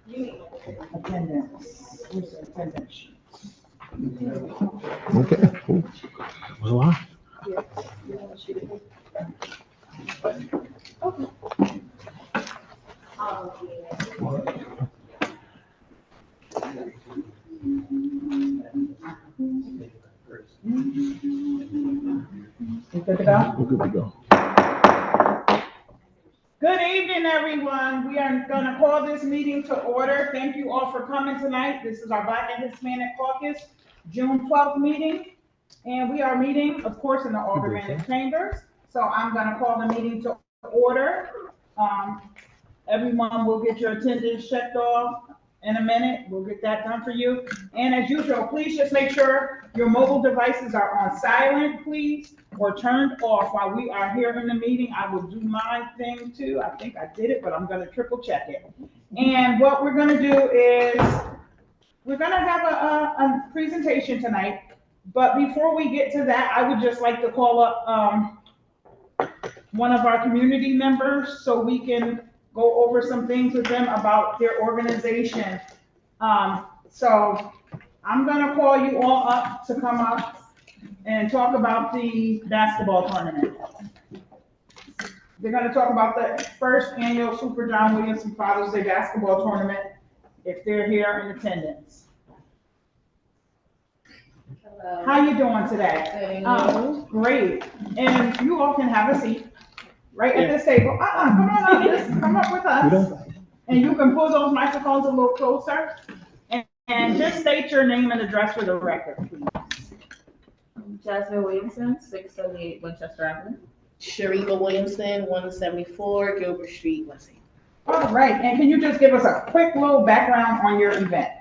Attendance. Where's the attendance sheet? Okay, cool. Was a lot. You good to go? We're good to go. Good evening, everyone. We are going to call this meeting to order. Thank you all for coming tonight. This is our Black and Hispanic Caucus June 12th meeting. And we are meeting, of course, in the Alderman chambers. So I'm going to call the meeting to order. Everyone will get your attendance checked off in a minute. We'll get that done for you. And as usual, please just make sure your mobile devices are on silent, please, or turned off while we are here in the meeting. I will do my thing too. I think I did it, but I'm gonna triple check it. And what we're gonna do is, we're gonna have a presentation tonight, but before we get to that, I would just like to call up one of our community members so we can go over some things with them about their organization. So I'm gonna call you all up to come up and talk about the basketball tournament. They're gonna talk about the first annual Super John Williamson Father's Day basketball tournament, if they're here in attendance. Hello. How you doing today? Great, and you all can have a seat right at this table. Come on up, just come up with us. And you can pull those microphones a little closer. And just state your name and address for the record, please. Jasmine Williamson, 678 Winchester Avenue. Sharima Williamson, 174 Gilbert Street, Wessie. All right, and can you just give us a quick little background on your event?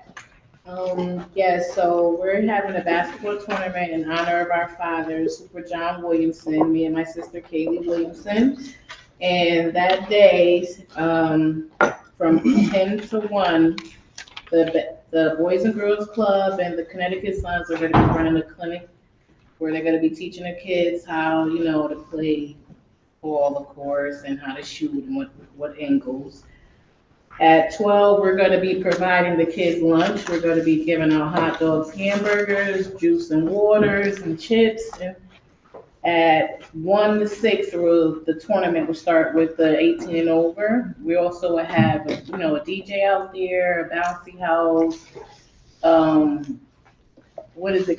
Yes, so we're having a basketball tournament in honor of our father, Super John Williamson, me and my sister Kaylee Williamson. And that day, from 10 to 1, the Boys and Girls Club and the Connecticut Sons are going to be running a clinic where they're going to be teaching the kids how, to play ball, of course, and how to shoot and what angles. At 12, we're going to be providing the kids lunch. We're going to be giving out hot dogs, hamburgers, juice and waters and chips. And at 1 to 6, the tournament will start with the 18 and over. We also will have, a DJ out there, a bouncy house.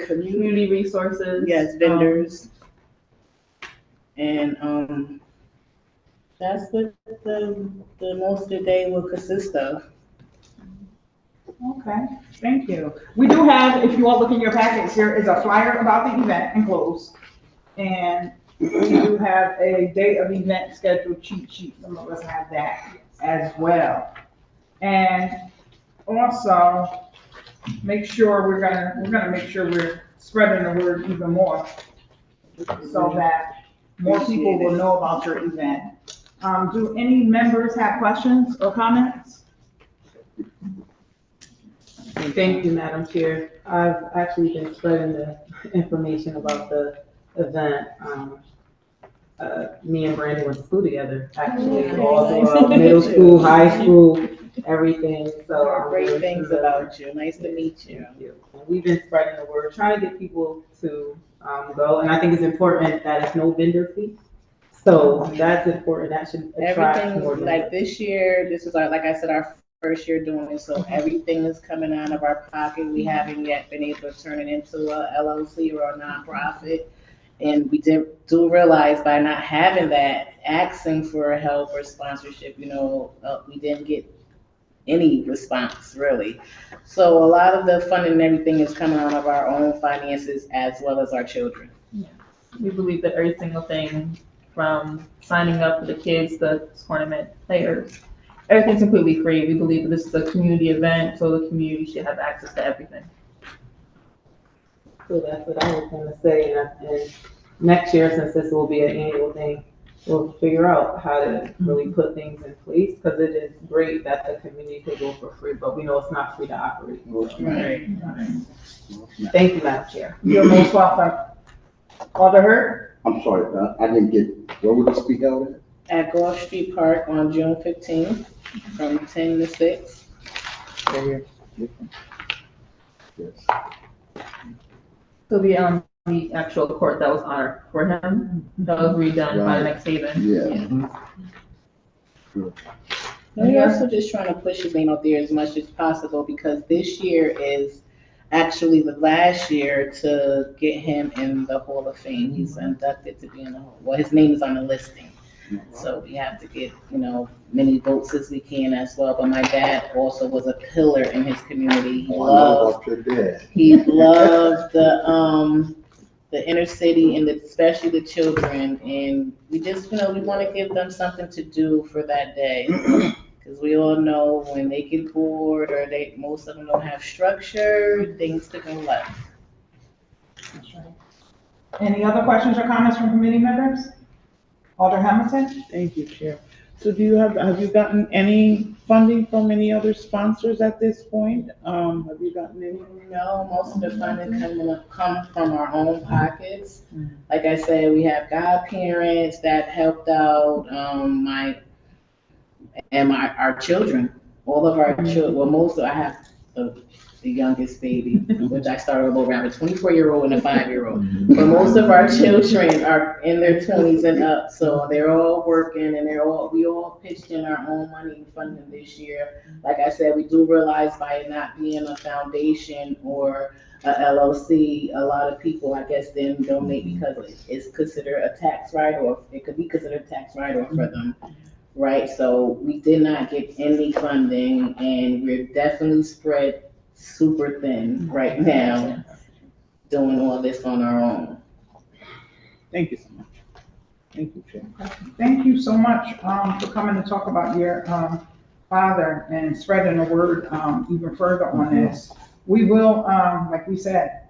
Community resources. Yes, vendors. And that's what the most of the day will consist of. Okay, thank you. We do have, if you all look in your packets, here is a flyer about the event enclosed. And we do have a date of event schedule cheat sheet. Some of us have that as well. And also, make sure we're gonna make sure we're spreading the word even more so that more people will know about your event. Do any members have questions or comments? Thank you, Madam Chair. I've actually been spreading the information about the event. Me and Brandon went to school together, actually, all throughout middle school, high school, everything. So Great things about you. Nice to meet you. Thank you. And we've been spreading the word, trying to get people to go. And I think it's important that it's no vendor fee. So that's important. That should attract more. Everything, like this year, this is like I said, our first year doing it. So everything is coming out of our pocket. We haven't yet been able to turn it into a LLC or a nonprofit. And we do realize by not having that, asking for help or sponsorship, we didn't get any response really. So a lot of the funding and everything is coming out of our own finances as well as our children. Yes. We believe that every single thing from signing up for the kids, the tournament players, everything's completely free. We believe that this is a community event, so the community should have access to everything. So that's what I was going to say. And next year, since this will be an annual thing, we'll figure out how to really put things in place, because it is great that the community could go for free, but we know it's not free to operate. Right. Thank you, Madam Chair. You're most welcome. Alder Hurt? I'm sorry, I didn't get, where would this be held at? At Gulf Street Park on June 15th from 10 to 6. Yes. So the actual court that was honored for him, that was redone by the next Haven. Yeah. And we're also just trying to push his name out there as much as possible because this year is actually the last year to get him in the Hall of Fame. He's inducted to be in the Hall. Well, his name is on the listing. So we have to get, many votes as we can as well. But my dad also was a pillar in his community. He Oh, I know loved, about your dad. he loved the inner city and especially the children. And we just, we want to give them something to do for that day. Because we all know when they get bored or most of them don't have structure, things could go left. Any other questions or comments from committee members? Alder Hamilton? Thank you, Chair. So have you gotten any funding from any other sponsors at this point? Have you gotten any? No, most of the funding come from our own pockets. Like I said, we have godparents that helped out, our children, all of our children, well, I have the youngest baby, which I started with around a 24-year-old and a 5-year-old. But most of our children are in their 20s and up, so they're all working and we all pitched in our own money and funding this year. Like I said, we do realize by it not being a foundation or a LLC, a lot of people, I guess, then donate because it's considered a tax write-off. It could be considered a tax write-off for them. Right, so we did not get any funding and we're definitely spread super thin right now, doing all this on our own. Thank you so much. Thank you, Chair. Thank you so much for coming to talk about your father and spreading the word even further on this. We will, like we said,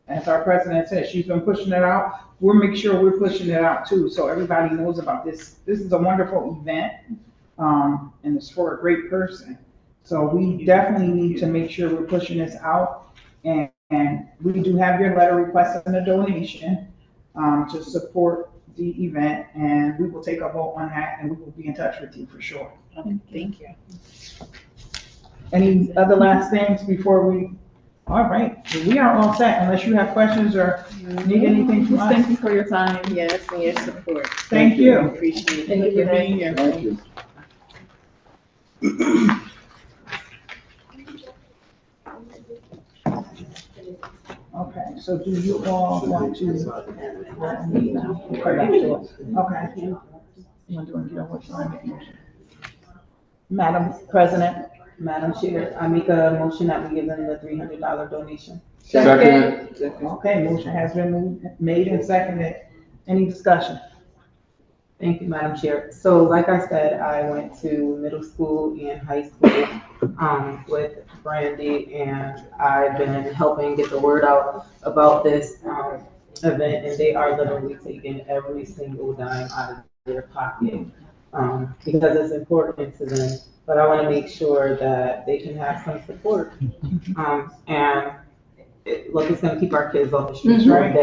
as our president said, she's been pushing it out. We'll make sure we're pushing it out too, so everybody knows about this. This is a wonderful event, and it's for a great person. So we definitely need to make sure we're pushing this out. And we do have your letter requesting a donation to support the event, and we will take a vote on that, and we will be in touch with you for sure. Thank you. Any other last things before we? All right, we are all set unless you have questions or need anything from us. Thank you for your time. Yes, and your support. Thank you. Appreciate it. Thank you for being here. Thank you. Okay, so do you all want to? Okay. Madam President? Madam Chair, I make a motion that we give them the $300 donation. Second. Okay, motion has been made and seconded. Any discussion? Thank you, Madam Chair. So like I said, I went to middle school and high school with Brandy, and I've been helping get the word out about this event, and they are literally taking every single dime out of their pocket because it's important to them. But I want to make sure that they can have some support. And it's going to keep our kids off the streets one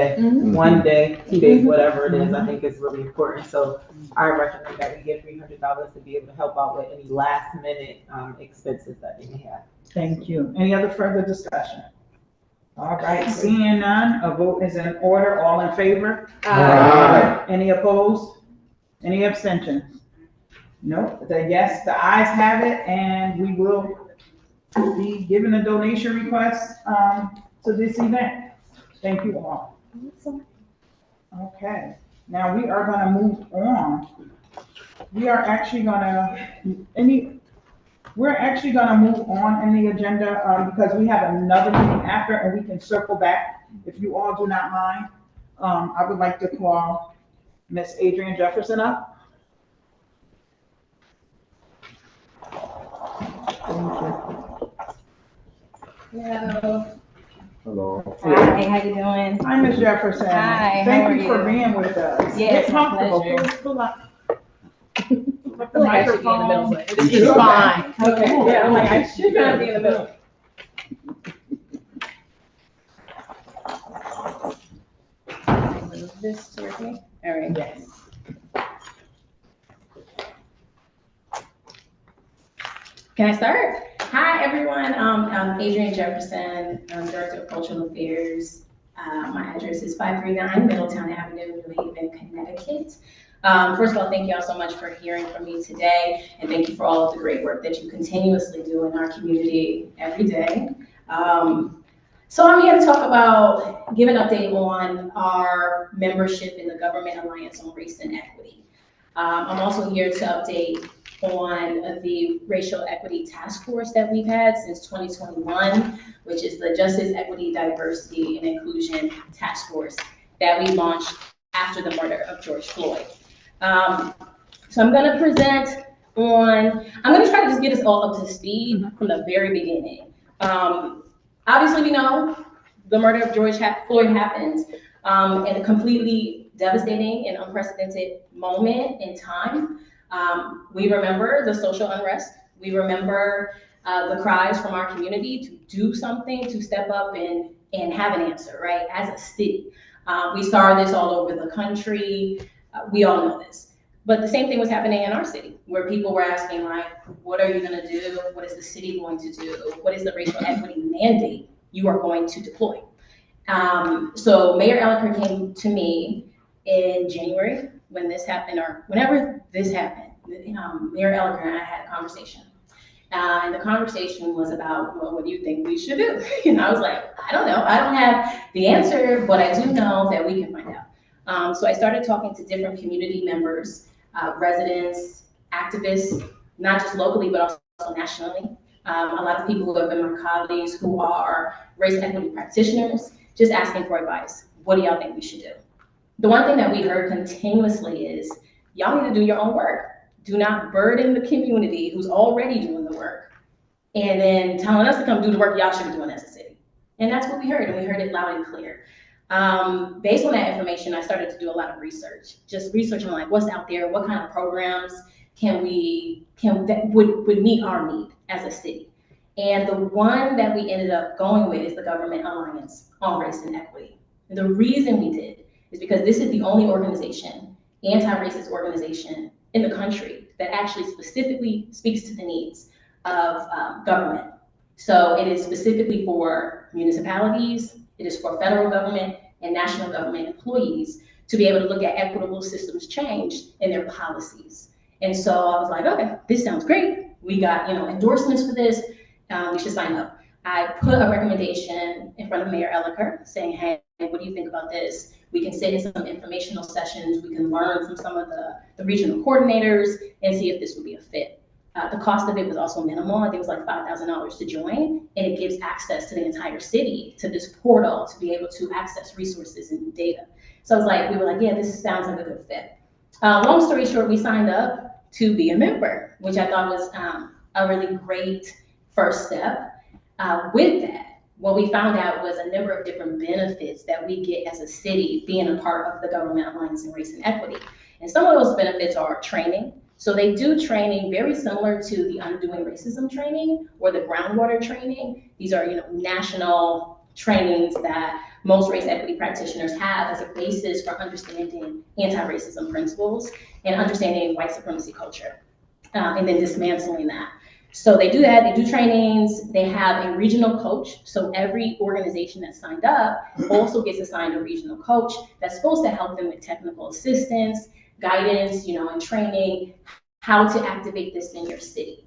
day, 2 days, whatever it is. I think it's really important. So I recommend that we give $300 to be able to help out with any last minute expenses that they may have. Thank you. Any other further discussion? All right, seeing none, a vote is in order. All in favor? Aye. Any opposed? Any abstentions? No, the ayes have it, and we will be giving a donation request to this event. Thank you all. Okay, now we are gonna move on. We are actually gonna move on in the agenda because we have another meeting after, and we can circle back if you all do not mind. I would like to call Miss Adrienne Jefferson up. Hello. Hello. Hi, how you doing? Hi, Ms. Jefferson. Hi, how Thank are you for you? being with us. Yes, Get my comfortable. pleasure. Pull up. Put the I like I should be in the middle, microphone. but It's fine. Okay, yeah, I'm like, I should not be in the middle. Move this toward me. All right. Yes. Can I start? Hi, everyone. I'm Adrienne Jefferson. I'm Director of Cultural Affairs. My address is 539 Middletown Avenue, New Haven, Connecticut. First of all, thank you all so much for hearing from me today, and thank you for all of the great work that you continuously do in our community every day. So I'm here to talk about, give an update on our membership in the Government Alliance on Race and Equity. I'm also here to update on the Racial Equity Task Force that we've had since 2021, which is the Justice, Equity, Diversity, and Inclusion Task Force that we launched after the murder of George Floyd. So I'm gonna present on, I'm gonna try to just get us all up to speed from the very beginning. Obviously, we know the murder of George Floyd happened in a completely devastating and unprecedented moment in time. We remember the social unrest. We remember the cries from our community to do something, to step up and have an answer, right, as a city. We saw this all over the country. We all know this. But the same thing was happening in our city, where people were asking, like, what are you gonna do? What is the city going to do? What is the racial equity mandate you are going to deploy? So Mayor Elliker came to me in January when this happened, or whenever this happened. Mayor Elliker and I had a conversation. And the conversation was about, well, what do you think we should do? And I was like, I don't know. I don't have the answer, but I do know that we can find out. So I started talking to different community members, residents, activists, not just locally, but also nationally. A lot of people who have been my colleagues who are race and equity practitioners, just asking for advice. What do y'all think we should do? The one thing that we heard continuously is, y'all need to do your own work. Do not burden the community who's already doing the work and then telling us to come do the work y'all should be doing as a city. And that's what we heard, and we heard it loud and clear. Based on that information, I started to do a lot of research, just researching like what's out there, what kind of programs that would meet our need as a city. And the one that we ended up going with is the Government Alliance on Race and Equity. And the reason we did is because this is the only organization, anti-racist organization in the country that actually specifically speaks to the needs of government. So it is specifically for municipalities, it is for federal government and national government employees to be able to look at equitable systems change in their policies. And so I was like, okay, this sounds great. We got endorsements for this. We should sign up. I put a recommendation in front of Mayor Elliker saying, hey, what do you think about this? We can sit in some informational sessions. We can learn from some of the regional coordinators and see if this would be a fit. The cost of it was also minimal. I think it was like $5,000 to join, and it gives access to the entire city, to this portal, to be able to access resources and data. So we were like, yeah, this sounds like a good fit. Long story short, we signed up to be a member, which I thought was a really great first step. With that, what we found out was a number of different benefits that we get as a city being a part of the Government Alliance in Race and Equity. And some of those benefits are training. So they do training very similar to the Undoing Racism training or the groundwater training. These are national trainings that most race equity practitioners have as a basis for understanding anti-racism principles and understanding white supremacy culture, and then dismantling that. So they do that, they do trainings, they have a regional coach. So every organization that signed up also gets assigned a regional coach that's supposed to help them with technical assistance, guidance, and training, how to activate this in your city.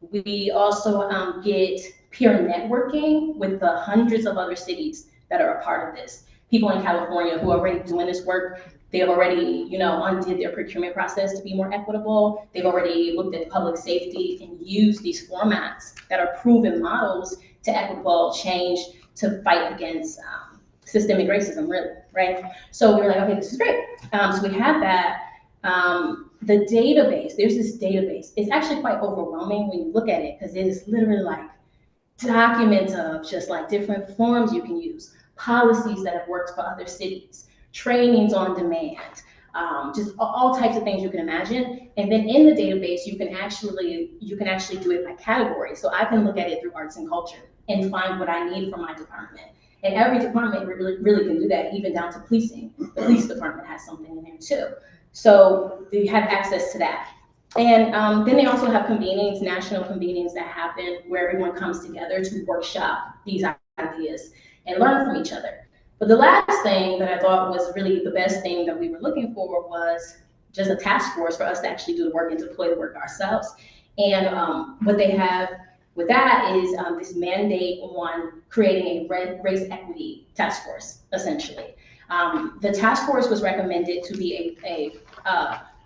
We also get peer networking with the hundreds of other cities that are a part of this. People in California who are already doing this work, they have already, undid their procurement process to be more equitable. They've already looked at public safety and used these formats that are proven models to equitable change to fight against systemic racism, really, right? So we were like, okay, this is great. So we have that. The database, there's this database. It's actually quite overwhelming when you look at it because it is literally like documents of just like different forms you can use, policies that have worked for other cities, trainings on demand, just all types of things you can imagine. And then in the database, you can actually do it by category. So I can look at it through arts and culture and find what I need for my department. And every department really can do that, even down to policing. The police department has something in there too. So you have access to that. And then they also have convenings, national convenings that happen where everyone comes together to workshop these ideas and learn from each other. But the last thing that I thought was really the best thing that we were looking for was just a task force for us to actually do the work and deploy the work ourselves. And what they have with that is this mandate on creating a race equity task force, essentially. The task force was recommended to be a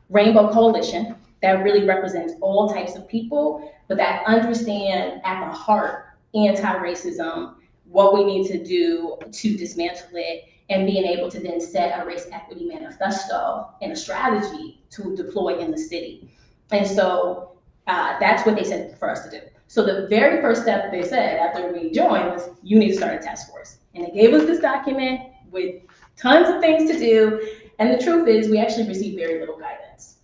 rainbow coalition that really represents all types of people, but that understand at the heart anti-racism, what we need to do to dismantle it, and being able to then set a race equity manifesto and a strategy to deploy in the city. And so that's what they said for us to do. So the very first step they said after we joined was, you need to start a task force. And they gave us this document with tons of things to do. And the truth is, we actually received very little guidance.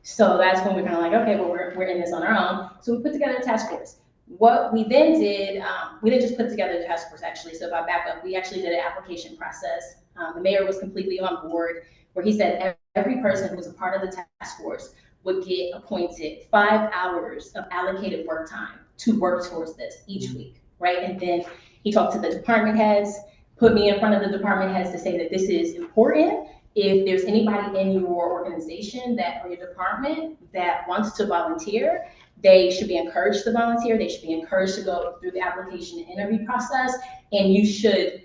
So that's when we're kind of like, okay, well, we're in this on our own. So we put together a task force. What we then did, we didn't just put together the task force, actually. So if I back up, we actually did an application process. The mayor was completely on board, where he said every person who was a part of the task force would get appointed 5 hours of allocated work time to work towards this each week, right? And then he talked to the department heads, put me in front of the department heads to say that this is important. If there's anybody in your organization or your department that wants to volunteer, they should be encouraged to volunteer. They should be encouraged to go through the application and interview process, and you should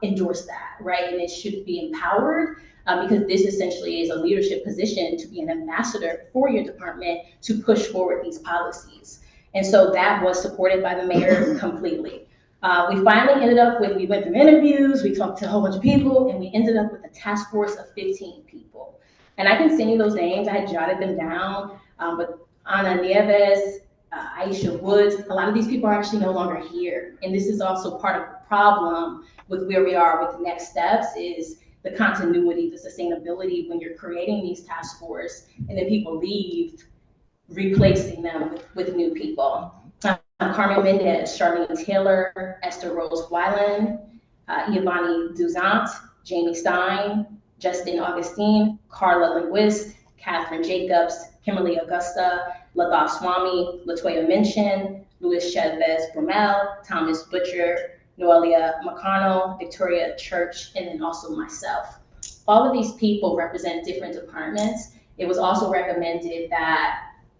endorse that, right? And it should be empowered because this essentially is a leadership position to be an ambassador for your department to push forward these policies. And so that was supported by the mayor completely. We finally ended up we went through interviews, we talked to a whole bunch of people, and we ended up with a task force of 15 people. And I can send you those names, I had jotted them down, but Ana Nieves, Aisha Woods, a lot of these people are actually no longer here. And this is also part of the problem with where we are with the next steps is the continuity, the sustainability when you're creating these task force and then people leave, replacing them with new people. Carmen Mendez, Charlene Taylor, Esther Rose Weiland, Yvonne Duzant, Jamie Stein, Justin Augustine, Carla Linguist, Catherine Jacobs, Kimberly Augusta, Ladav Swami, Latoya Minchin, Luis Chavez Bromel, Thomas Butcher, Noelia McConnell, Victoria Church, and then also myself. All of these people represent different departments. It was also recommended that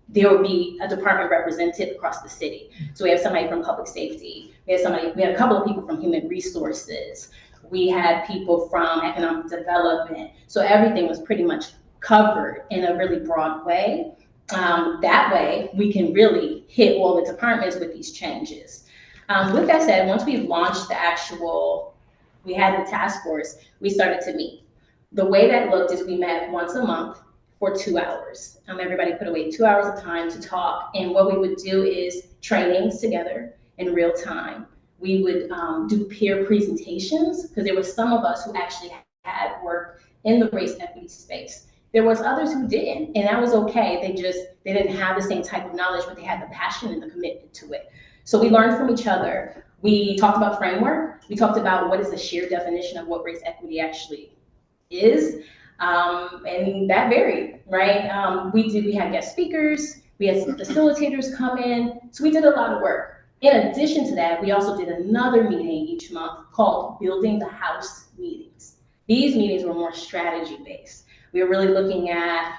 there would be a department represented across the city. So we have somebody from public safety. We had a couple of people from human resources. We had people from economic development. So everything was pretty much covered in a really broad way. That way, we can really hit all the departments with these changes. With that said, once we launched we had the task force, we started to meet. The way that looked is we met once a month for 2 hours. Everybody put away 2 hours of time to talk. And what we would do is trainings together in real time. We would do peer presentations because there were some of us who actually had work in the race equity space. There was others who didn't, and that was okay. They didn't have the same type of knowledge, but they had the passion and the commitment to it. So we learned from each other. We talked about framework. We talked about what is the sheer definition of what race equity actually is. And that varied, right? We had guest speakers, we had some facilitators come in, so we did a lot of work. In addition to that, we also did another meeting each month called Building the House meetings. These meetings were more strategy-based. We were really looking at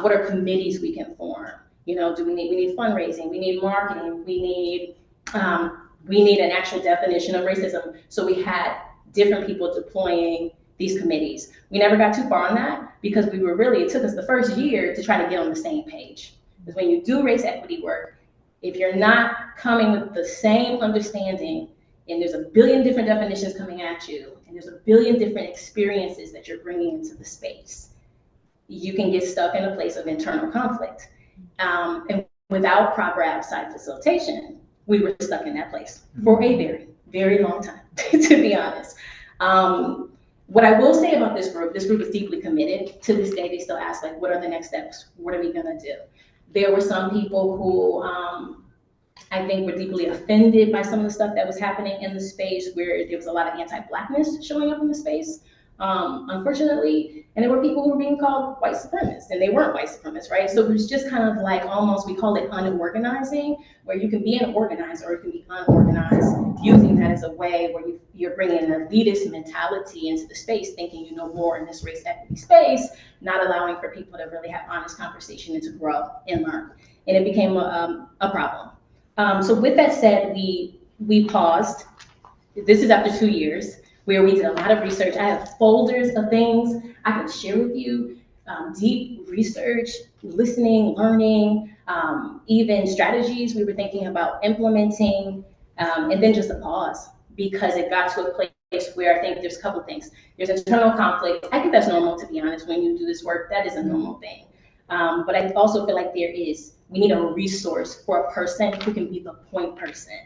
what are committees we can form. You know, we need fundraising, we need marketing, we need an actual definition of racism. So we had different people deploying these committees. We never got too far on that because it took us the first year to try to get on the same page. Because when you do race equity work, if you're not coming with the same understanding, and there's a billion different definitions coming at you, and there's a billion different experiences that you're bringing into the space, you can get stuck in a place of internal conflict. And without proper outside facilitation, we were stuck in that place for a very, very long time, to be honest. What I will say about this group is deeply committed. To this day, they still ask, like, what are the next steps? What are we gonna do? There were some people who I think were deeply offended by some of the stuff that was happening in the space where there was a lot of anti-Blackness showing up in the space. unfortunately. And there were people who were being called white supremacists, and they weren't white supremacists, right? So it was just kind of like almost, we call it unorganizing, where you can be an organizer or you can be unorganized, using that as a way where you're bringing an elitist mentality into the space, thinking you know more in this race equity space, not allowing for people to really have honest conversation and to grow and learn. And it became a problem. So with that said, we paused. This is after 2 years where we did a lot of research. I have folders of things I can share with you, deep research, listening, learning, even strategies we were thinking about implementing, and then just a pause because it got to a place where I think there's a couple things. There's internal conflict. I think that's normal, to be honest. When you do this work, that is a normal thing. But I also feel like we need a resource for a person who can be the point person.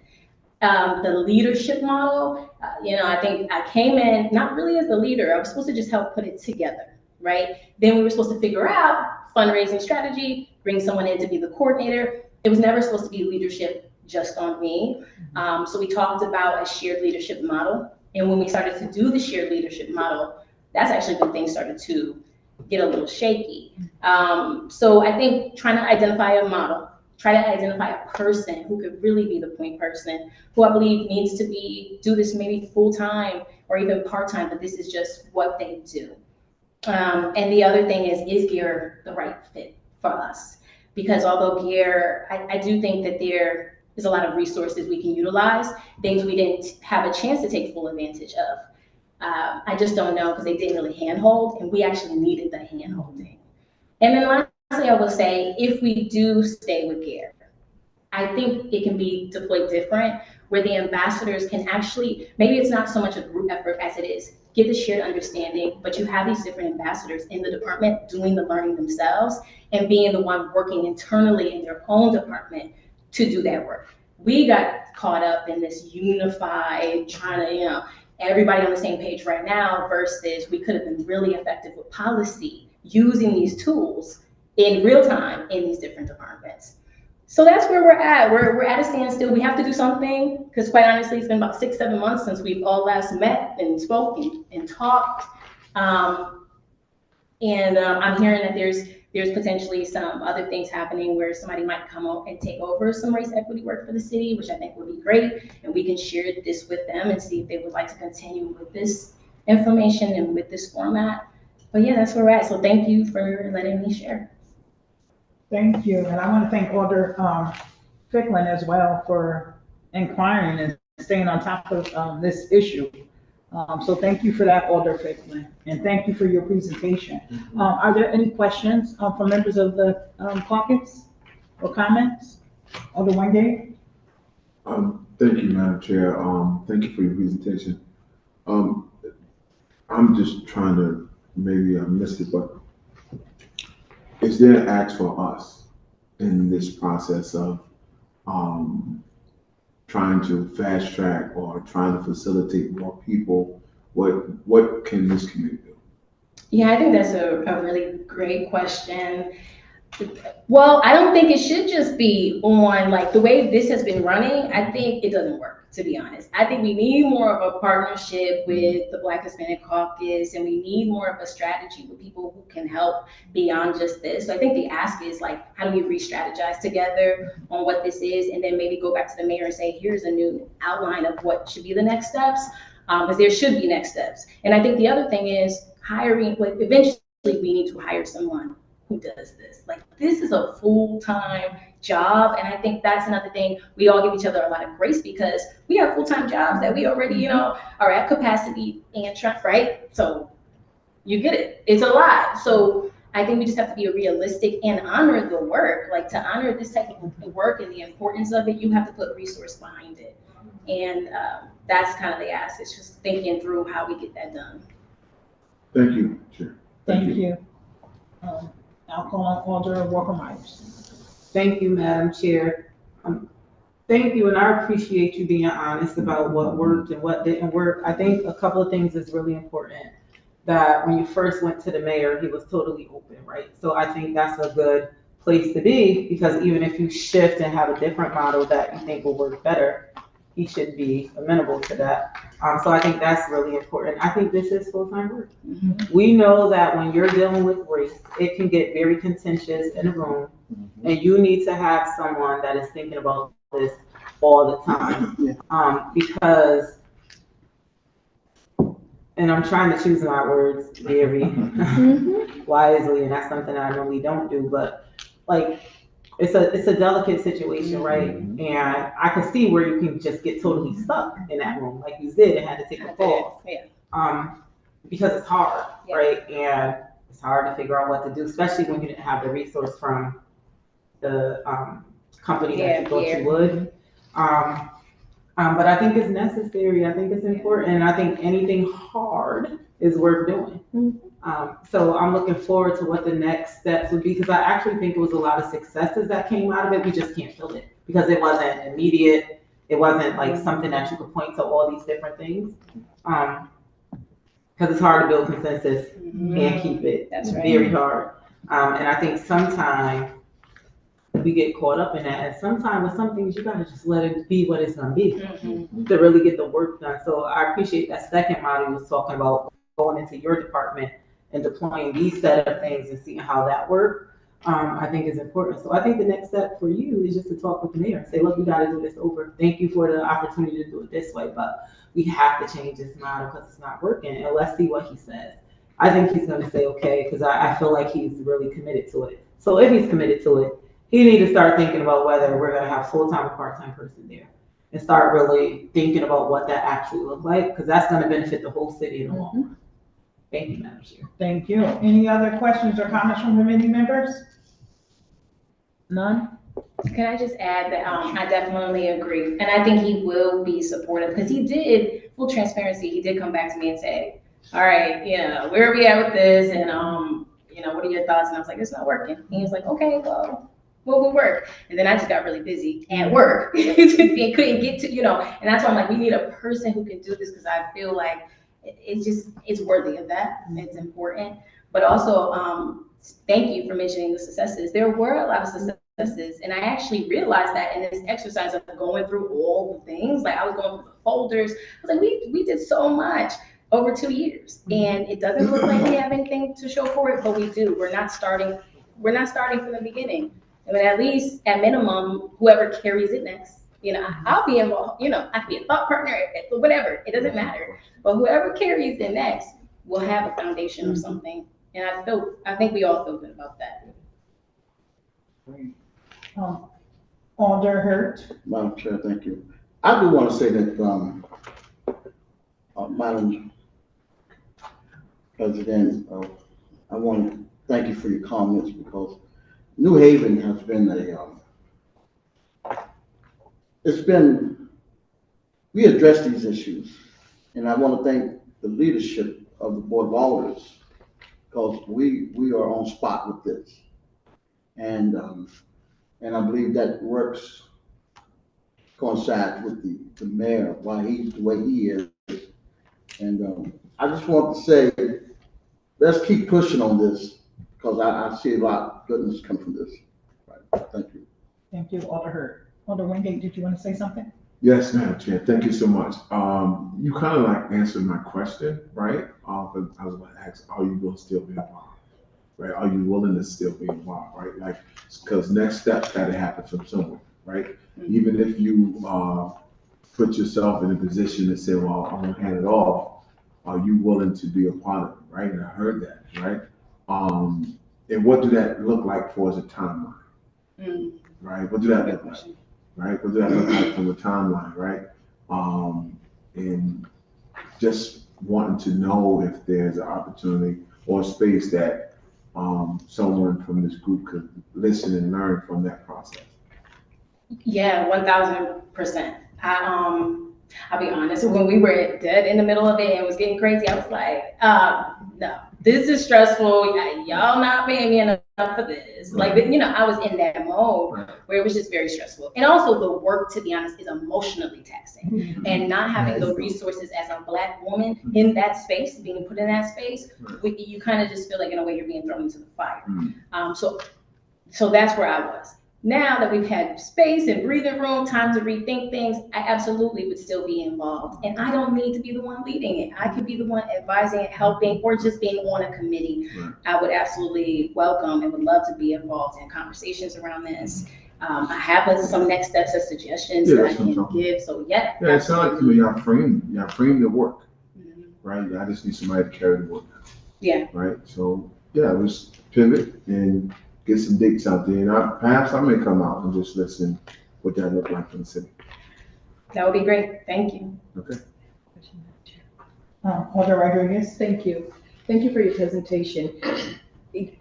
The leadership model, I think I came in not really as the leader. I was supposed to just help put it together, right? Then we were supposed to figure out fundraising strategy, bring someone in to be the coordinator. It was never supposed to be leadership just on me. So we talked about a shared leadership model. And when we started to do the shared leadership model, that's actually when things started to get a little shaky. So I think trying to identify a model, try to identify a person who could really be the point person, who I believe needs to do this maybe full-time or even part-time, but this is just what they do. And the other thing is gear the right fit for us? Because although gear, I do think that there is a lot of resources we can utilize, things we didn't have a chance to take full advantage of. I just don't know because they didn't really handhold, and we actually needed the handholding. And then lastly, I will say, if we do stay with gear, I think it can be deployed different, where the ambassadors can actually, maybe it's not so much a group effort as it is, get the shared understanding, but you have these different ambassadors in the department doing the learning themselves and being the one working internally in their own department to do that work. We got caught up in this unified, trying to, everybody on the same page right now, versus we could have been really effective with policy using these tools in real time in these different departments. So that's where we're at. We're at a standstill. We have to do something because, quite honestly, it's been about 6-7 months since we've all last met and spoke and talked. I'm hearing that there's potentially some other things happening where somebody might come out and take over some race equity work for the city, which I think would be great. And we can share this with them and see if they would like to continue with this information and with this format. But yeah, that's where we're at. So thank you for letting me share. Thank you, and I want to thank Alder Ficklin as well for inquiring and staying on top of this issue. So thank you for that, Alder Ficklin, and thank you for your presentation. Are there any questions from members of the caucus or comments? Alder Wingate? Thank you, Madam Chair. Thank you for your presentation. I'm just trying to, maybe I missed it, but is there an ask for us in this process of trying to fast track or trying to facilitate more people? What can this community do? Yeah, I think that's a really great question. Well, I don't think it should just be on like the way this has been running. I think it doesn't work, to be honest. I think we need more of a partnership with the Black Hispanic Caucus, and we need more of a strategy with people who can help beyond just this. So I think the ask is like, how do we re-strategize together on what this is, and then maybe go back to the mayor and say, here's a new outline of what should be the next steps, because there should be next steps. And I think the other thing is hiring, like eventually we need to hire someone who does this. Like, this is a full-time job, and I think that's another thing. We all give each other a lot of grace because we have full-time jobs that we already, are at capacity and right? So you get it. It's a lot. So I think we just have to be realistic and honor the work. Like, to honor this type of work and the importance of it, you have to put resource behind it. And that's kind of the ask. It's just thinking through how we get that done. Thank you, Chair. Thank you. I'll call on Alder Walker-Myers. Thank you, Madam Chair. Thank you, and I appreciate you being honest about what worked and what didn't work. I think a couple of things is really important. That when you first went to the mayor, he was totally open, right? So I think that's a good place to be, because even if you shift and have a different model that you think will work better, he should be amenable to that. So I think that's really important. I think this is full-time work. We know that when you're dealing with race, it can get very contentious in a room, and you need to have someone that is thinking about this all the time. Because, and I'm trying to choose my words very wisely, and that's something I normally don't do, but like, it's a delicate situation, right? And I can see where you can just get totally stuck in that room, like you did, and had to take a pause. Because it's hard, right? And it's hard to figure out what to do, especially when you didn't have the resource from the company that you thought you would. But I think it's necessary. I think it's important. And I think anything hard is worth doing. So I'm looking forward to what the next steps would be, because I actually think it was a lot of successes that came out of it. We just can't feel it because it wasn't immediate. It wasn't like something that you could point to all these different things. Because it's hard to build consensus and keep it. That's very hard. And I think sometimes we get caught up in that. And sometimes with some things, you gotta just let it be what it's gonna be to really get the work done. So I appreciate that second model you was talking about, going into your department and deploying these set of things and seeing how that works. I think is important. So I think the next step for you is just to talk with the mayor and say, look, we gotta do this over. Thank you for the opportunity to do it this way, but we have to change this model because it's not working. And let's see what he says. I think he's gonna say, okay, because I feel like he's really committed to it. So if he's committed to it, he needs to start thinking about whether we're gonna have full-time or part-time person there, and start really thinking about what that actually looks like, because that's gonna benefit the whole city in the long run. Thank you, Madam Chair. Thank you. Any other questions or comments from committee members? None? Can I just add that I definitely agree, and I think he will be supportive, because he did, full transparency, he did come back to me and say, all right, where are we at with this, and what are your thoughts? And I was like, it's not working. And he was like, okay, well, what will work? And then I just got really busy at work and couldn't get to, and that's why I'm like, we need a person who can do this, because I feel like it's worthy of that. It's important. But also, thank you for mentioning the successes. There were a lot of successes, and I actually realized that in this exercise of going through all the things. Like, I was going through the folders. I was like, we did so much over 2 years, and it doesn't look like we have anything to show for it, but we do. We're not starting from the beginning. I mean, at least, at minimum, whoever carries it next, I'll be involved, I can be a thought partner, whatever, it doesn't matter. But whoever carries it next will have a foundation of something. And I think we all feel good about that. Alder Hurt. Madam Chair, thank you. I do want to say that, Madam President, I want to thank you for your comments, because New Haven has been we address these issues, and I want to thank the leadership of the Board of Alders, because we are on spot with this, and I believe that works, coincides with the mayor, why he's the way he is, and I just want to say, let's keep pushing on this, because I see a lot of goodness come from this. Right. Thank you. Thank you, Alder Hurt. Alder Wingate, did you want to say something? Yes, Madam Chair. Thank you so much. You kind of like answered my question, right? But I was going to ask, are you going to still be involved? Right? Are you willing to still be involved? Right? Like, because next steps got to happen from somewhere, right? Even if you put yourself in a position to say, well, I'm going to hand it off, are you willing to be a part of it? Right? And I heard that, right? And what do that look like for as a timeline? Right? What do that look like? Right? What do that look like from a timeline? Right? And just wanting to know if there's an opportunity or space that someone from this group could listen and learn from that process. Yeah, 1000%. I'll be honest, when we were dead in the middle of it and it was getting crazy, I was like, no, this is stressful. Y'all not paying me enough for this. Like, I was in that mode where it was just very stressful. And also the work, to be honest, is emotionally taxing. And not having the resources as a Black woman in that space, being put in that space, you kind of just feel like, in a way, you're being thrown into the fire. So that's where I was. Now that we've had space and breathing room, time to rethink things, I absolutely would still be involved. And I don't need to be the one leading it. I could be the one advising it, helping, or just being on a committee. Right. I would absolutely welcome and would love to be involved in conversations around this. I have some next steps and suggestions Yeah, that I that's what I'm can talking give, so yeah. Yeah, it sounds like to me, y'all frame the work, Mhm. right? I just need somebody to carry the work, Yeah, right? So, yeah, let's pivot and get some dates out there. And perhaps I may come out and just listen what that look like for the city. that would be great, thank you. Okay. Alder Rodriguez? Thank you. Thank you for your presentation.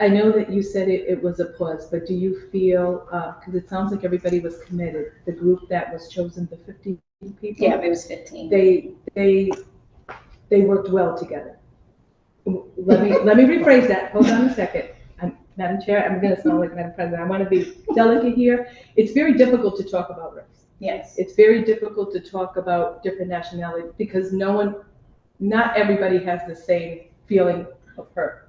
I know that you said it was a plus, but do you feel, because it sounds like everybody was committed, the group that was chosen, the 50 people? Yeah, it was 15. They worked well together. Let me rephrase that. Hold on a second. Madam Chair, I'm gonna sound like Madam President. I want to be delicate here. It's very difficult to talk about race. Yes. It's very difficult to talk about different nationalities because not everybody has the same feeling of hurt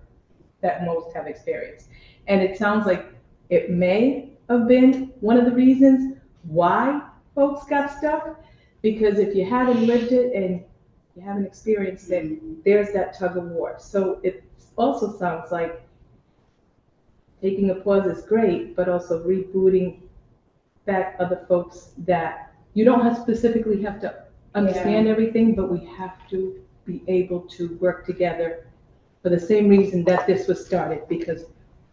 that most have experienced. And it sounds like it may have been one of the reasons why folks got stuck, because if you haven't lived it and you haven't experienced it, there's that tug of war. So it also sounds like taking a pause is great, but also rebooting back other folks that you don't specifically have to understand everything, but we have to be able to work together for the same reason that this was started, because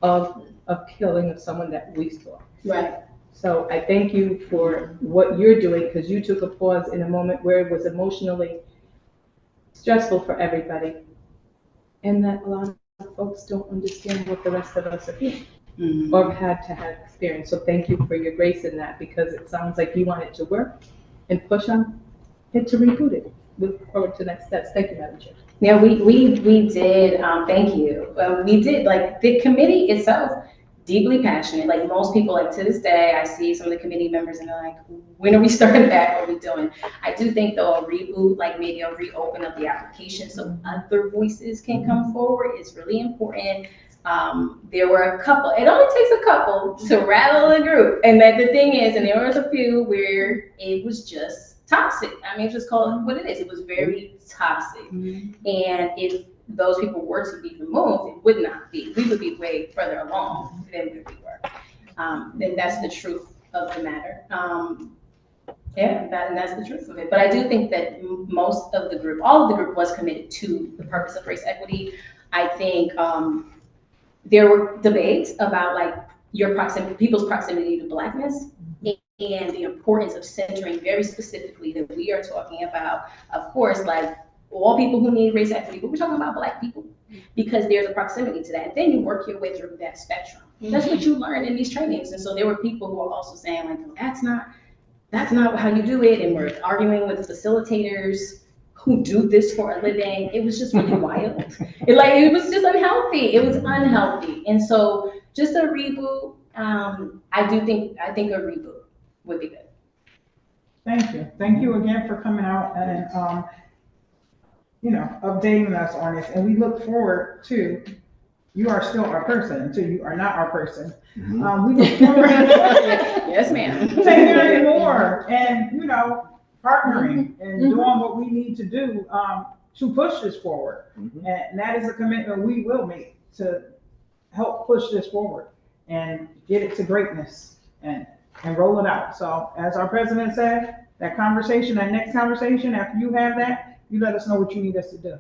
of a killing of someone that we saw. Right. So I thank you for what you're doing, because you took a pause in a moment where it was emotionally stressful for everybody, and that a lot of folks don't understand what the rest of us are feeling or had to have experienced. So thank you for your grace in that, because it sounds like you want it to work and push on it to reboot it. Look forward to next steps. Thank you, Madam Chair. Yeah, we did, thank you. We did, like, the committee itself, deeply passionate. Like, most people, like, to this day, I see some of the committee members and they're like, when are we starting back? What are we doing? I do think, though, a reboot, like maybe a reopen of the application so other voices can come forward is really important. There were a couple, it only takes a couple to rattle a group. And that the thing is, and there was a few where it was just toxic. I mean, just call it what it is. It was very toxic. And if those people were to be removed, it would not be. We would be way further along than where we were. And that's the truth of the matter. And that's the truth of it. But I do think that most of the group, all of the group was committed to the purpose of race equity. I think there were debates about like people's proximity to Blackness and the importance of centering very specifically that we are talking about, of course, like all people who need race equity, but we're talking about Black people because there's a proximity to that. And then you work your way through that spectrum. That's what you learn in these trainings. And so there were people who were also saying like, well, that's not how you do it. And we're arguing with facilitators who do this for a living. It was just really wild. It was just unhealthy. It was unhealthy. And so just a reboot, I think a reboot would be good. Thank you. Thank you again for coming out and, updating us on this. And we look forward to, you are still our person until you are not our person. We look forward Yes, ma'am. to hearing more and, partnering and doing what we need to do to push this forward. And that is a commitment we will make to help push this forward and get it to greatness and roll it out. So as our president said, that next conversation, after you have that, you let us know what you need us to do.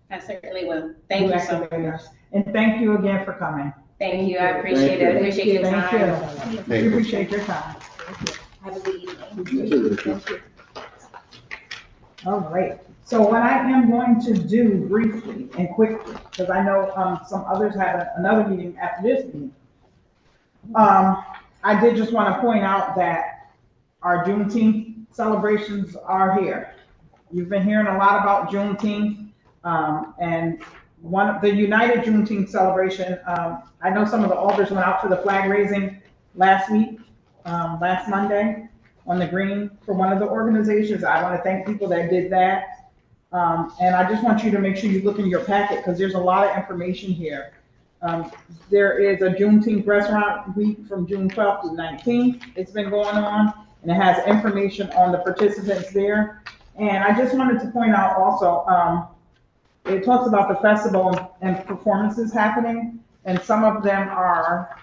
I certainly will. Thank you so much. And thank you again for coming. Thank you. I appreciate it. I appreciate your time. Thank you. We appreciate your time. Have a good evening. Thank you. All right. So what I am going to do briefly and quickly, because I know some others have another meeting after this meeting. I did just want to point out that our Juneteenth celebrations are here. You've been hearing a lot about Juneteenth, and one of the United Juneteenth celebration. I know some of the alders went out for the flag raising last week, last Monday on the green for one of the organizations. I want to thank people that did that. And I just want you to make sure you look in your packet because there's a lot of information here There is a Juneteenth restaurant week from June 12th to 19th. It's been going on, and it has information on the participants there. And I just wanted to point out also, it talks about the festival and performances happening, and some of them are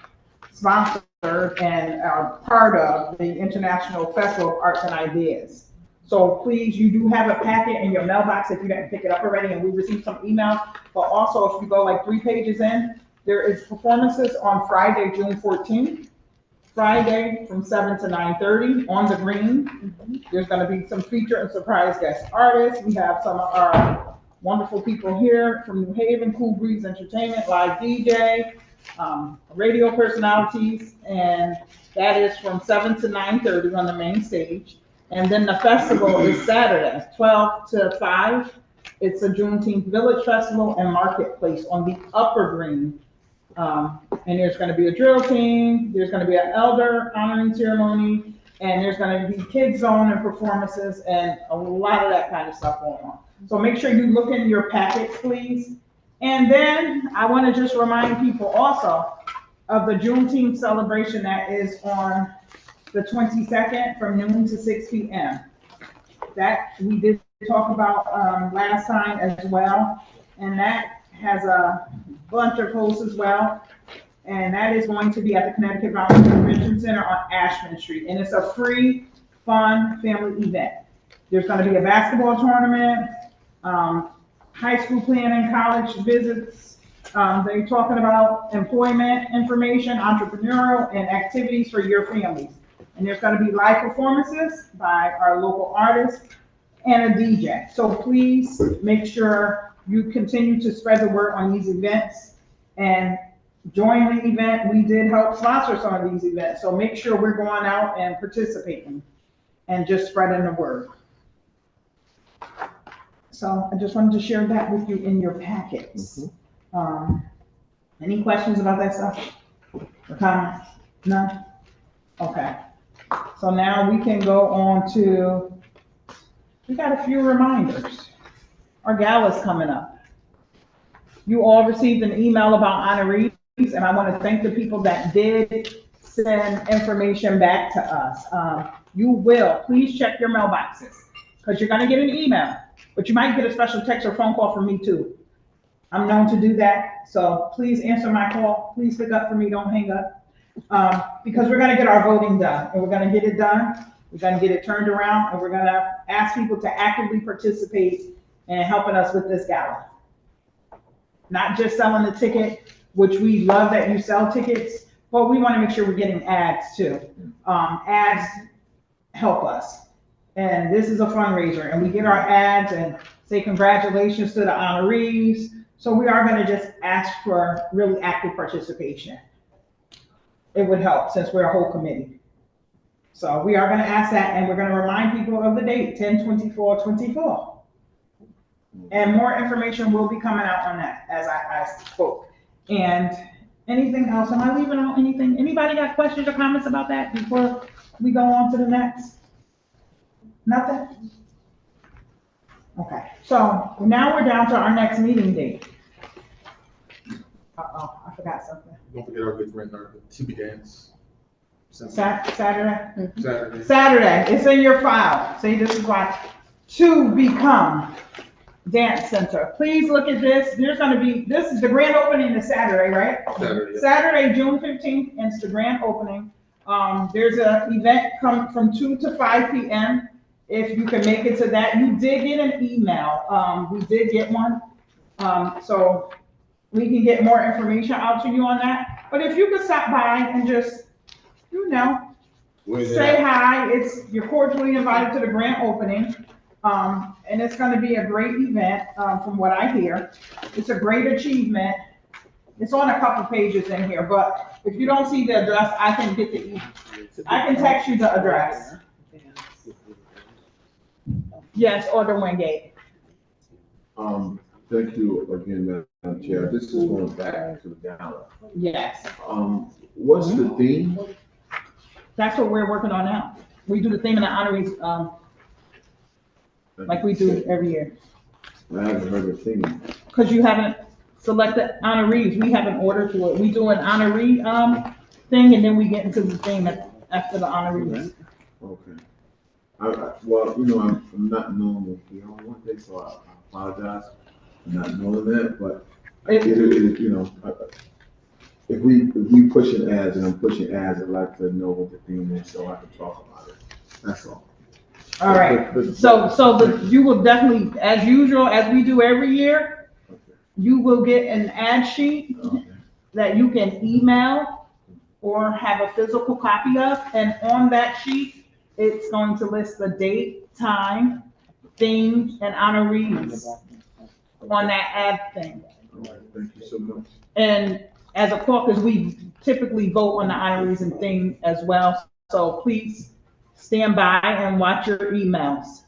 sponsored and are part of the International Festival of Arts and Ideas. So please, you do have a packet in your mailbox if you didn't pick it up already, and we received some emails. But also, if you go like 3 pages in, there is performances on Friday, June 14th. Friday from 7 to 9:30 on the green. There's gonna be some feature and surprise guest artists. We have some of our wonderful people here from New Haven, Cool Breeze Entertainment, live DJ, radio personalities, and that is from 7 to 9:30 on the main stage. And then the festival is Saturday, 12 to 5. It's a Juneteenth Village Festival and Marketplace on the upper green. And there's gonna be a drill team, there's gonna be an elder honoring ceremony, and there's gonna be kids zone and performances and a lot of that kind of stuff going on. So make sure you look in your packets, please. And then I wanna just remind people also of the Juneteenth celebration that is on the 22nd from noon to 6 p.m. That we did talk about last time as well, and that has a bunch of hosts as well, and that is going to be at the Connecticut Valley Convention Center on Ashland Street, and it's a free, fun family event. There's going to be a basketball tournament, high school planning, college visits. They're talking about employment information, entrepreneurial, and activities for your families. And there's going to be live performances by our local artists and a DJ. So please make sure you continue to spread the word on these events and join the event. We did help sponsor some of these events. So make sure we're going out and participating and just spreading the word. So I just wanted to share that with you in your packets. Any questions about that stuff? Or comments? None? Okay. So now we can go on to, we got a few reminders. Our gala's coming up. You all received an email about honorees, and I want to thank the people that did send information back to us. You will, please check your mailboxes, because you're going to get an email, but you might get a special text or phone call from me too. I'm known to do that, so please answer my call. Please pick up for me, don't hang up. Because we're gonna get our voting done, and we're gonna get it done, we're gonna get it turned around, and we're gonna ask people to actively participate in helping us with this gala. Not just selling the ticket, which we love that you sell tickets, but we wanna make sure we're getting ads too. Ads help us, and this is a fundraiser, and we get our ads and say congratulations to the honorees, so we are gonna just ask for really active participation. It would help since we're a whole committee. So we are gonna ask that, and we're gonna remind people of the date, 10/24/24. And more information will be coming out on that as I spoke. And anything else? Am I leaving out anything? Anybody got questions or comments about that before we go on to the next? Nothing? Okay, so now we're down to our next meeting date. Uh-oh, I forgot something. Don't forget our good friend, our TB dance. Saturday? Saturday. Saturday, it's in your file. See, this is why, to become dance center. Please look at this. There's gonna be, this is the grand opening this Saturday, right? Saturday, yeah. Saturday, June 15th, and it's the grand opening. There's an event from 2 to 5 p.m. If you can make it to that. You did get an email. We did get one. So we can get more information out to you on that. But if you could stop by and just, say hi, you're cordially invited to the grand opening. And it's gonna be a great event, from what I hear. It's a great achievement. It's on a couple pages in here, but if you don't see the address, I can text you the address. Yes, or the Wingate. Thank you again, Madam Chair. This is going back to the gala. Yes, What's the theme? that's what we're working on now. We do the theme and the honorees, like we do every year. I haven't heard the theme. Because you haven't select the honorees. We have an order to it. We do an honoree, thing, and then we get into the thing after the honorees. Okay. Well, you know, I'm not knowing if we on one day, so I apologize for not knowing that, but you know, if we pushing ads and I'm pushing ads, I'd like to know what the theme is so I can talk about it. That's all. All right, you will definitely, as usual, as we do every year, you will get an ad sheet that you can email or have a physical copy of, and on that sheet, it's going to list the date, time, theme, and honorees on that ad thing. All right, thank you so much. And as a caucus, we typically vote on the honorees and theme as well, so please stand by and watch your emails.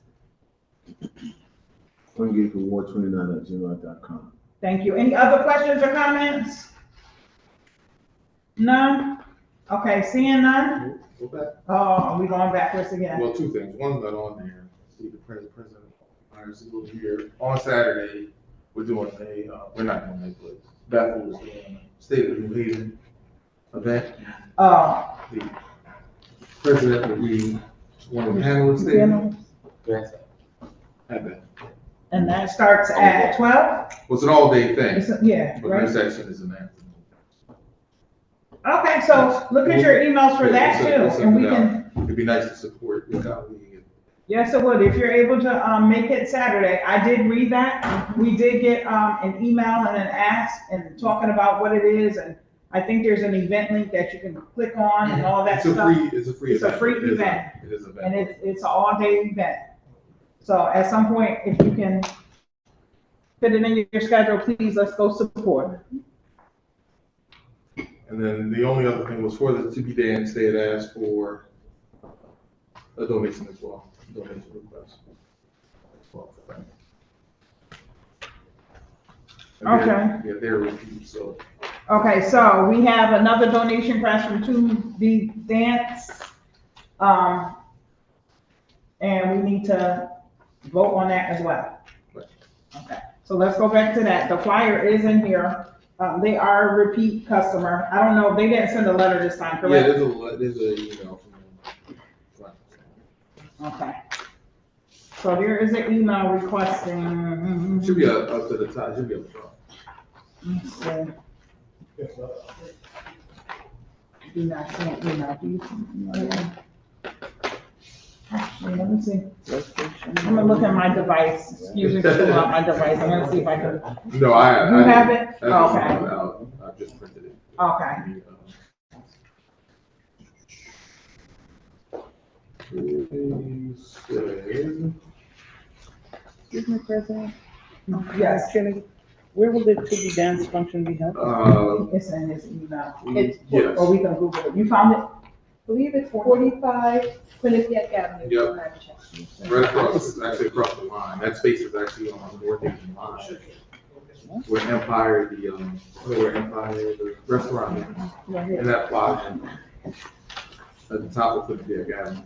Ward29@gmail.com. Thank you. Any other questions or comments? None? Okay, seeing none? Go back. Oh, are we going backwards again? Well, two things. One's not on there. See, the president Myers will be here on Saturday. We're doing we're not doing that, but Bethel is doing a State of New Haven event. The president will be one of the panelists there. Yes. At that. And that starts at 12? Well, it's an all-day thing, Yeah, but right. their section is an afternoon. Okay, so look at your emails for that too, and we can. It'd be nice to support without leaving it. Yes, it would. If you're able to, make it Saturday. I did read that. We did get, an email and an ask and talking about what it is, and I think there's an event link that you can click on and all that stuff. It's a free It's a event. free event. It is an event. And it's an all-day event. So at some point, if you can fit it in your schedule, please, let's go support. And then the only other thing was for the To Be Dance, they had asked for a donation as well, donation request. Okay. Yeah, they're refused, so. Okay, so we have another donation request from To Be Dance. And we need to vote on that as well. Right. Okay, so let's go back to that. The flyer is in here. They are a repeat customer. I don't know, they didn't send a letter this time, Yeah, correct? there's a email from them. Okay. So there is an email requesting. Should be up to the top, should be up top. Let's see. Do not send email, do you? Actually, let me see. I'm gonna look at my device. Usually pull out my device. I'm gonna see if I can. No, I You have it? I just Okay. found out. I just printed it. Okay. Excuse me, President. Yes. Jenny, where will the To Be Dance function be held? It's in his email. Yes. Or we can Google it. You found it? I believe it's 45 Quinnipiac Avenue. Yep. Right across, it's actually across the line. That space is actually on the North Asian line. Where Empire, the restaurant, is. And that plaza at the top of Quinnipiac Avenue.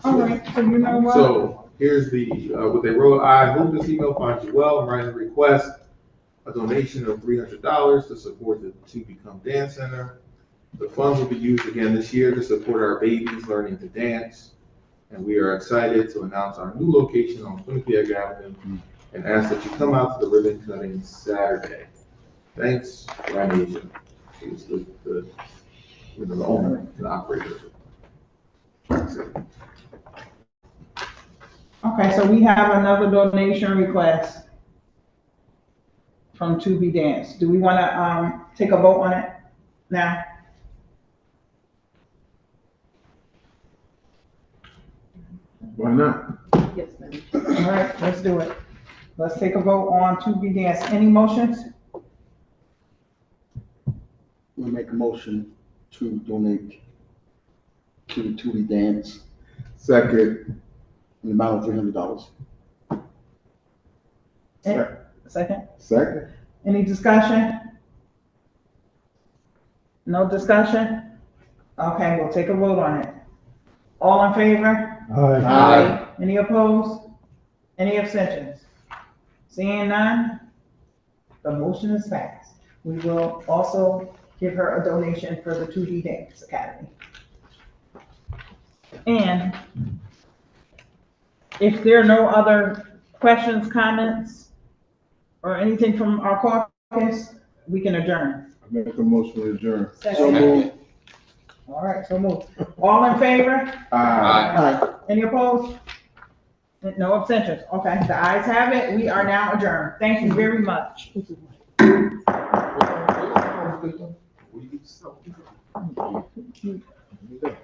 All right, so you know what? So here's what they wrote. I hope this email finds you well. I'm writing a request, a donation of $300 to support the To Become Dance Center. The funds will be used again this year to support our babies learning to dance. And we are excited to announce our new location on Quinnipiac Avenue and ask that you come out to the ribbon cutting Saturday. Thanks, Ranasia. She's the owner and operator. Okay, so we have another donation request from To Be Dance. Do we wanna, take a vote on it now? Why not? Yes, ma'am. All right, let's do it. Let's take a vote on To Be Dance. Any motions? We'll make a motion to donate to the Dance Second. in the amount of $300. Second? Second. Any discussion? No discussion? Okay, we'll take a vote on it. All in favor? Aye. Any opposed? Any abstentions? Seeing none? The motion is passed. We will also give her a donation for the 2D Dance Academy. And if there are no other questions, comments, or anything from our caucus, we can adjourn. I make a motion to adjourn. So moved. All right, so move. All in favor? Aye. Any opposed? No abstentions. Okay, the ayes have it. We are now adjourned. Thank you very much. Aye.